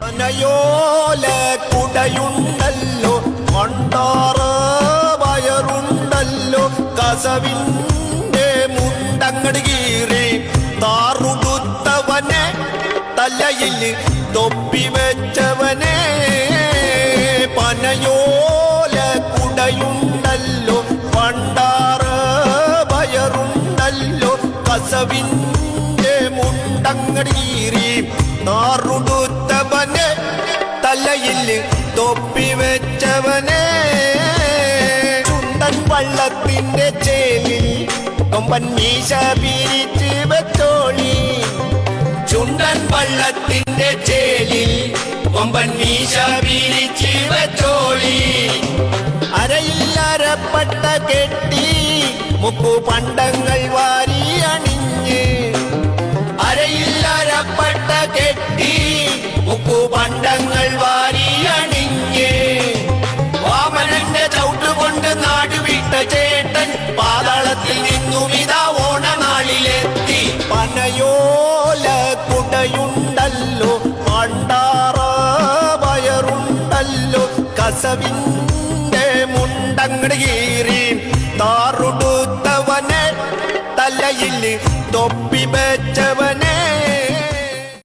മനയോല കുടയുണ്ടല്ലോ കൊണ്ടാറ് വയറുണ്ടല്ലോ കസവിന്റെ മുണ്ടങ്ങട് കീറി താറുടുത്തവനെ തലയിൽ തൊപ്പി വെച്ചവനെ പനയോല കുടയുണ്ടല്ലോ കൊണ്ടാറ് വയറുണ്ടല്ലോ കസവിന്റെ മുണ്ടങ്ങട് കീറി താറുടുത്തവനെ തലയിൽ തൊപ്പി വെച്ചവനെ ചുണ്ടൻ വള്ളത്തിന്റെ ചേലിൽ കൊമ്പൻ മീശ പിരിച്ച് വെച്ചോളി ചുണ്ടൻ വള്ളത്തിന്റെ ചേലിൽ കൊമ്പൻ മീശ പിരിച്ച് വെച്ചോളി അരയിൽ അരപ്പട്ട കെട്ടി മുക്കു പണ്ടങ്ങൾ വാരി അണിഞ്ഞ് അരയിൽ അരപ്പട്ട കെട്ടി മുക്കു പണ്ടങ്ങൾ വാരി അണിഞ്ഞ് വാമനന്റെ ചവിട്ടുകൊണ്ട് നാടുവിട്ട ചേട്ടൻ പാതാളത്തിൽ നിന്നും ഇതാ ഓണനാളിലെത്തി പനയോല കുടയുണ്ടല്ലോ പണ്ടാറ വയറുണ്ടല്ലോ കസവിന്റെ മുണ്ടങ്ങട് കീറി താറുടുത്തവനെ തലയിൽ തൊപ്പി വെച്ചവൻ